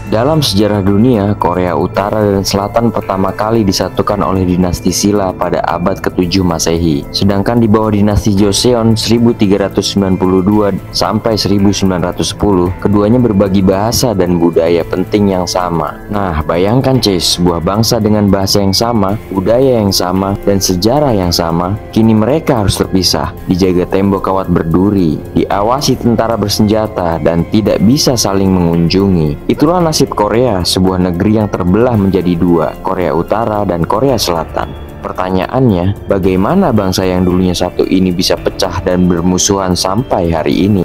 Dalam sejarah dunia, Korea Utara dan Selatan pertama kali disatukan oleh dinasti Silla pada abad ke-7 Masehi. Sedangkan di bawah dinasti Joseon 1392 sampai 1910, keduanya berbagi bahasa dan budaya penting yang sama. Nah, bayangkan sebuah bangsa dengan bahasa yang sama, budaya yang sama, dan sejarah yang sama, kini mereka harus terpisah, dijaga tembok kawat berduri, diawasi tentara bersenjata, dan tidak bisa saling mengunjungi. Itulah nasib Korea, sebuah negeri yang terbelah menjadi dua, Korea Utara dan Korea Selatan. Pertanyaannya, bagaimana bangsa yang dulunya satu ini bisa pecah dan bermusuhan sampai hari ini?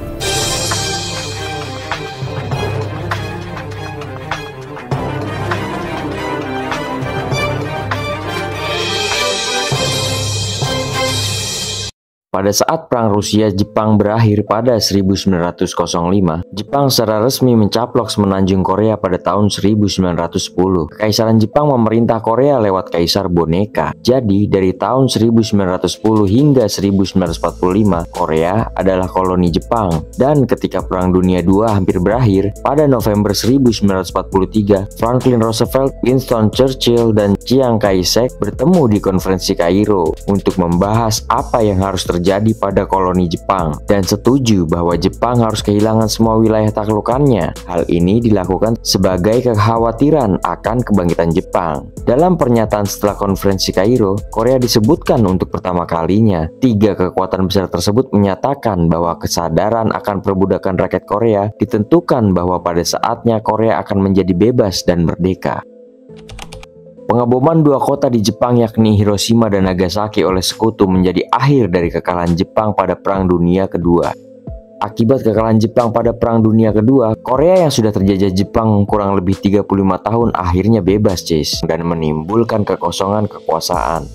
Pada saat Perang Rusia-Jepang berakhir pada 1905, Jepang secara resmi mencaplok semenanjung Korea pada tahun 1910. Kekaisaran Jepang memerintah Korea lewat Kaisar Boneka. Jadi, dari tahun 1910 hingga 1945, Korea adalah koloni Jepang. Dan ketika Perang Dunia II hampir berakhir, pada November 1943, Franklin Roosevelt, Winston Churchill, dan Chiang Kai-shek bertemu di Konferensi Kairo untuk membahas apa yang harus terjadi pada koloni Jepang dan setuju bahwa Jepang harus kehilangan semua wilayah taklukannya. Hal ini dilakukan sebagai kekhawatiran akan kebangkitan Jepang. Dalam pernyataan setelah Konferensi Kairo, Korea disebutkan untuk pertama kalinya. Tiga kekuatan besar tersebut menyatakan bahwa kesadaran akan perbudakan rakyat Korea ditentukan bahwa pada saatnya Korea akan menjadi bebas dan merdeka. Pengeboman dua kota di Jepang yakni Hiroshima dan Nagasaki oleh sekutu menjadi akhir dari kekalahan Jepang pada Perang Dunia Kedua. Akibat kekalahan Jepang pada Perang Dunia Kedua, Korea yang sudah terjajah Jepang kurang lebih 35 tahun akhirnya bebas dan menimbulkan kekosongan kekuasaan.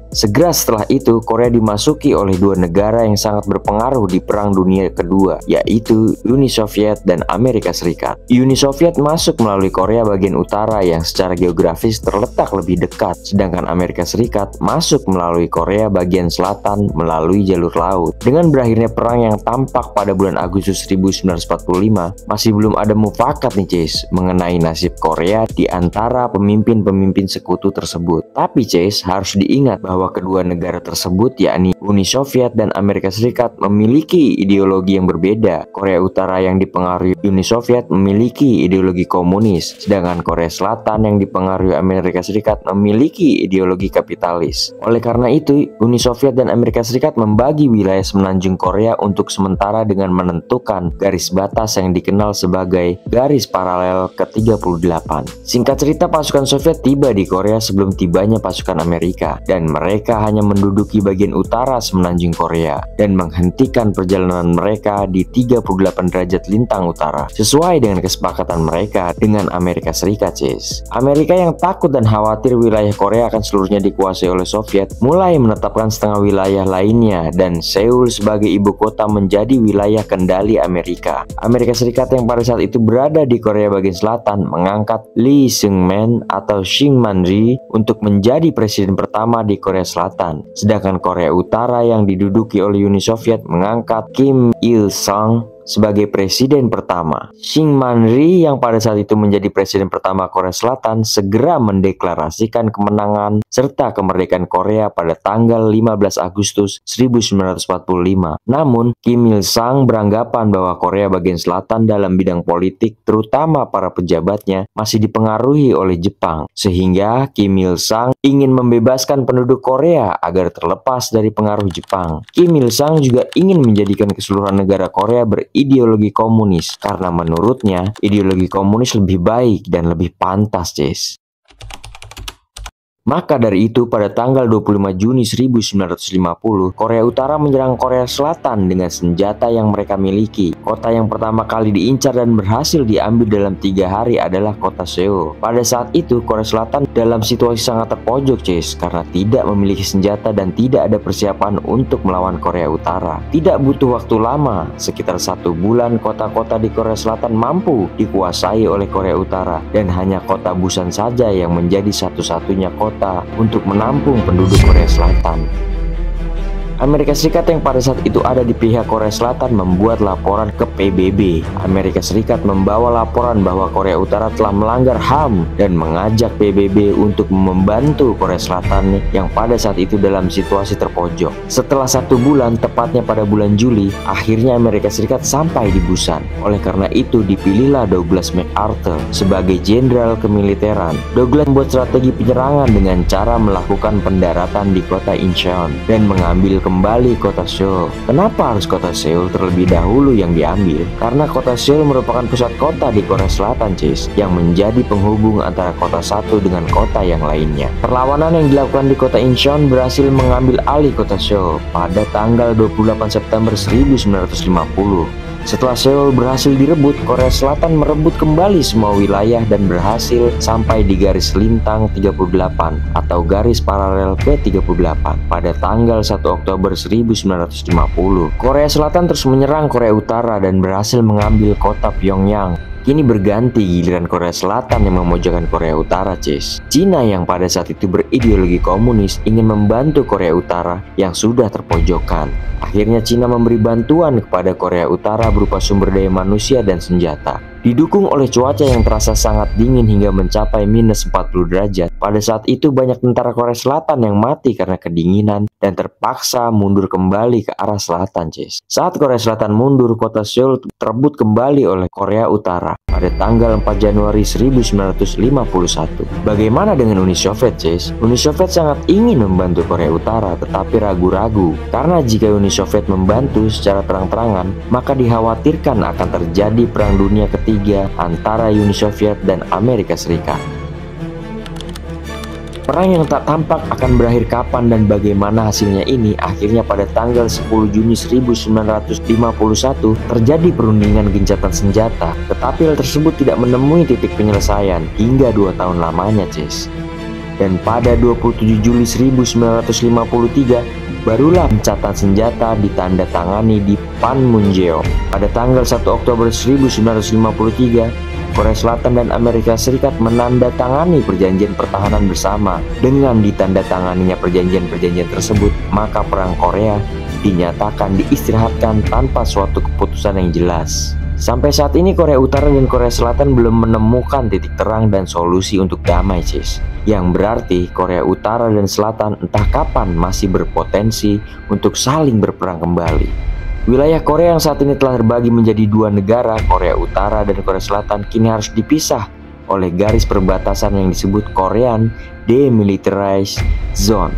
Segera setelah itu, Korea dimasuki oleh dua negara yang sangat berpengaruh di Perang Dunia Kedua, yaitu Uni Soviet dan Amerika Serikat. Uni Soviet masuk melalui Korea bagian utara yang secara geografis terletak lebih dekat, sedangkan Amerika Serikat masuk melalui Korea bagian selatan melalui jalur laut. Dengan berakhirnya perang yang tampak pada bulan Agustus 1945, masih belum ada mufakat mengenai nasib Korea di antara pemimpin-pemimpin sekutu tersebut. Tapi harus diingat bahwa kedua negara tersebut yakni Uni Soviet dan Amerika Serikat memiliki ideologi yang berbeda. Korea Utara yang dipengaruhi Uni Soviet memiliki ideologi komunis, sedangkan Korea Selatan yang dipengaruhi Amerika Serikat memiliki ideologi kapitalis. Oleh karena itu, Uni Soviet dan Amerika Serikat membagi wilayah semenanjung Korea untuk sementara dengan menentukan garis batas yang dikenal sebagai garis paralel ke-38. Singkat cerita, pasukan Soviet tiba di Korea sebelum tibanya pasukan Amerika, dan mereka hanya menduduki bagian utara semenanjung Korea dan menghentikan perjalanan mereka di 38 derajat lintang utara sesuai dengan kesepakatan mereka dengan Amerika Serikat. Amerika yang takut dan khawatir wilayah Korea akan seluruhnya dikuasai oleh Soviet mulai menetapkan setengah wilayah lainnya dan Seoul sebagai ibu kota menjadi wilayah kendali Amerika. Amerika Serikat yang pada saat itu berada di Korea bagian selatan mengangkat Lee Seung-man atau Syng Man-rhee untuk menjadi presiden pertama di Korea Selatan, sedangkan Korea Utara yang diduduki oleh Uni Soviet mengangkat Kim Il-sung sebagai presiden pertama. Syng Man-rhee yang pada saat itu menjadi presiden pertama Korea Selatan segera mendeklarasikan kemenangan serta kemerdekaan Korea pada tanggal 15 Agustus 1945. Namun, Kim Il-sung beranggapan bahwa Korea bagian selatan dalam bidang politik, terutama para pejabatnya, masih dipengaruhi oleh Jepang, sehingga Kim Il-sung ingin membebaskan penduduk Korea agar terlepas dari pengaruh Jepang. Kim Il-sung juga ingin menjadikan keseluruhan negara Korea ideologi komunis karena menurutnya ideologi komunis lebih baik dan lebih pantas. Maka dari itu, pada tanggal 25 Juni 1950, Korea Utara menyerang Korea Selatan dengan senjata yang mereka miliki. Kota yang pertama kali diincar dan berhasil diambil dalam 3 hari adalah kota Seoul. Pada saat itu, Korea Selatan dalam situasi sangat terpojok, karena tidak memiliki senjata dan tidak ada persiapan untuk melawan Korea Utara. Tidak butuh waktu lama, sekitar 1 bulan kota-kota di Korea Selatan mampu dikuasai oleh Korea Utara, dan hanya kota Busan saja yang menjadi satu-satunya kota untuk menampung penduduk Korea Selatan. Amerika Serikat yang pada saat itu ada di pihak Korea Selatan membuat laporan ke PBB. Amerika Serikat membawa laporan bahwa Korea Utara telah melanggar HAM dan mengajak PBB untuk membantu Korea Selatan yang pada saat itu dalam situasi terpojok. Setelah 1 bulan, tepatnya pada bulan Juli, akhirnya Amerika Serikat sampai di Busan. Oleh karena itu dipilihlah Douglas MacArthur sebagai jenderal kemiliteran. Douglas membuat strategi penyerangan dengan cara melakukan pendaratan di kota Incheon dan mengambil kembali kota Seoul. Kenapa harus kota Seoul terlebih dahulu yang diambil? Karena kota Seoul merupakan pusat kota di Korea Selatan, cis, yang menjadi penghubung antara kota satu dengan kota yang lainnya. Perlawanan yang dilakukan di kota Incheon berhasil mengambil alih kota Seoul pada tanggal 28 September 1950. Setelah Seoul berhasil direbut, Korea Selatan merebut kembali semua wilayah dan berhasil sampai di garis lintang 38 atau garis paralel ke-38 pada tanggal 1 Oktober 1950. Korea Selatan terus menyerang Korea Utara dan berhasil mengambil kota Pyongyang. Kini berganti giliran Korea Selatan yang memojokkan Korea Utara, cis. Cina yang pada saat itu berideologi komunis ingin membantu Korea Utara yang sudah terpojokkan. Akhirnya Cina memberi bantuan kepada Korea Utara berupa sumber daya manusia dan senjata. Didukung oleh cuaca yang terasa sangat dingin hingga mencapai minus 40 derajat, pada saat itu banyak tentara Korea Selatan yang mati karena kedinginan dan terpaksa mundur kembali ke arah selatan, cis. Saat Korea Selatan mundur, kota Seoul terebut kembali oleh Korea Utara pada tanggal 4 Januari 1951. Bagaimana dengan Uni Soviet, cis? Uni Soviet sangat ingin membantu Korea Utara tetapi ragu-ragu, karena jika Uni Soviet membantu secara terang-terangan, maka dikhawatirkan akan terjadi Perang Dunia Ketiga antara Uni Soviet dan Amerika Serikat. Perang yang tak tampak akan berakhir kapan dan bagaimana hasilnya ini, akhirnya pada tanggal 10 Juni 1951 terjadi perundingan gencatan senjata, tetapi hal tersebut tidak menemui titik penyelesaian hingga 2 tahun lamanya, cis. Dan pada 27 Juli 1953 barulah gencatan senjata ditandatangani di Panmunjeo. Pada tanggal 1 Oktober 1953 Korea Selatan dan Amerika Serikat menandatangani perjanjian pertahanan bersama. Dengan ditandatanganinya perjanjian-perjanjian tersebut, maka Perang Korea dinyatakan diistirahatkan tanpa suatu keputusan yang jelas. Sampai saat ini Korea Utara dan Korea Selatan belum menemukan titik terang dan solusi untuk damai, cis. Yang berarti Korea Utara dan Selatan entah kapan masih berpotensi untuk saling berperang kembali. Wilayah Korea yang saat ini telah terbagi menjadi 2 negara, Korea Utara dan Korea Selatan, kini harus dipisah oleh garis perbatasan yang disebut Korean Demilitarized Zone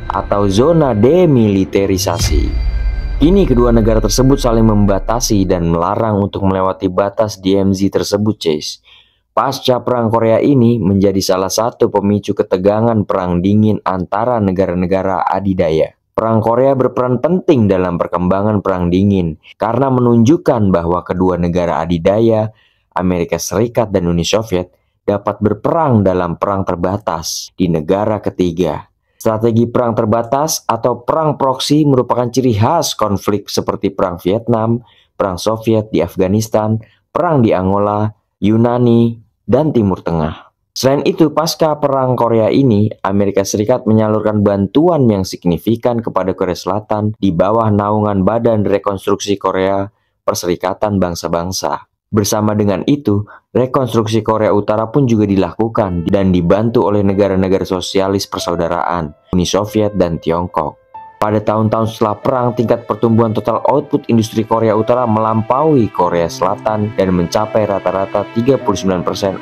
atau zona demiliterisasi. Kini kedua negara tersebut saling membatasi dan melarang untuk melewati batas DMZ tersebut, cis. Pasca Perang Korea ini menjadi salah satu pemicu ketegangan perang dingin antara negara-negara adidaya. Perang Korea berperan penting dalam perkembangan Perang Dingin karena menunjukkan bahwa kedua negara adidaya, Amerika Serikat dan Uni Soviet, dapat berperang dalam perang terbatas di negara ketiga. Strategi perang terbatas atau perang proksi merupakan ciri khas konflik seperti Perang Vietnam, Perang Soviet di Afghanistan, Perang di Angola, Yunani, dan Timur Tengah. Selain itu, pasca Perang Korea ini, Amerika Serikat menyalurkan bantuan yang signifikan kepada Korea Selatan di bawah naungan Badan Rekonstruksi Korea Perserikatan Bangsa-Bangsa. Bersama dengan itu, rekonstruksi Korea Utara pun juga dilakukan dan dibantu oleh negara-negara sosialis persaudaraan, Uni Soviet dan Tiongkok. Pada tahun-tahun setelah perang, tingkat pertumbuhan total output industri Korea Utara melampaui Korea Selatan dan mencapai rata-rata 39%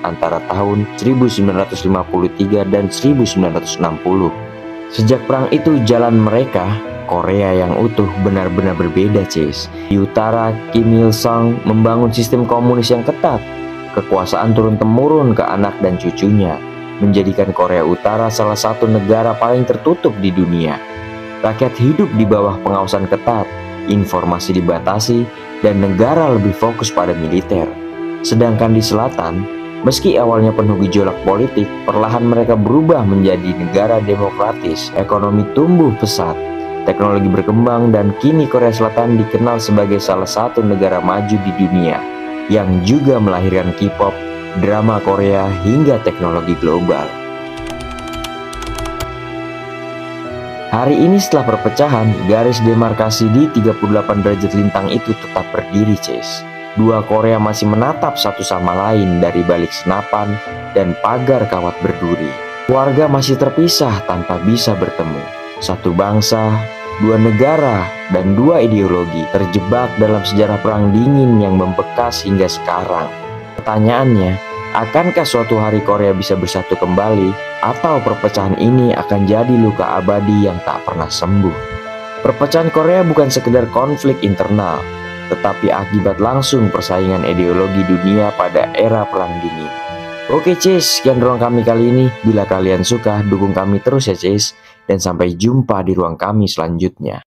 antara tahun 1953 dan 1960. Sejak perang itu, jalan mereka, Korea yang utuh, benar-benar berbeda, cis. Di utara, Kim Il-sung membangun sistem komunis yang ketat. Kekuasaan turun-temurun ke anak dan cucunya, menjadikan Korea Utara salah satu negara paling tertutup di dunia. Rakyat hidup di bawah pengawasan ketat, informasi dibatasi, dan negara lebih fokus pada militer. Sedangkan di selatan, meski awalnya penuh gejolak politik, perlahan mereka berubah menjadi negara demokratis. Ekonomi tumbuh pesat, teknologi berkembang, dan kini Korea Selatan dikenal sebagai salah satu negara maju di dunia yang juga melahirkan K-pop, drama Korea, hingga teknologi global. Hari ini setelah perpecahan, garis demarkasi di 38 derajat lintang itu tetap berdiri, Chase. Dua Korea masih menatap satu sama lain dari balik senapan dan pagar kawat berduri. Warga masih terpisah tanpa bisa bertemu. Satu bangsa, dua negara, dan dua ideologi terjebak dalam sejarah perang dingin yang membekas hingga sekarang. Pertanyaannya, akankah suatu hari Korea bisa bersatu kembali, atau perpecahan ini akan jadi luka abadi yang tak pernah sembuh? Perpecahan Korea bukan sekedar konflik internal, tetapi akibat langsung persaingan ideologi dunia pada era perang dingin. Oke Cis, sekian ruang kami kali ini. Bila kalian suka, dukung kami terus ya Cis, dan sampai jumpa di ruang kami selanjutnya.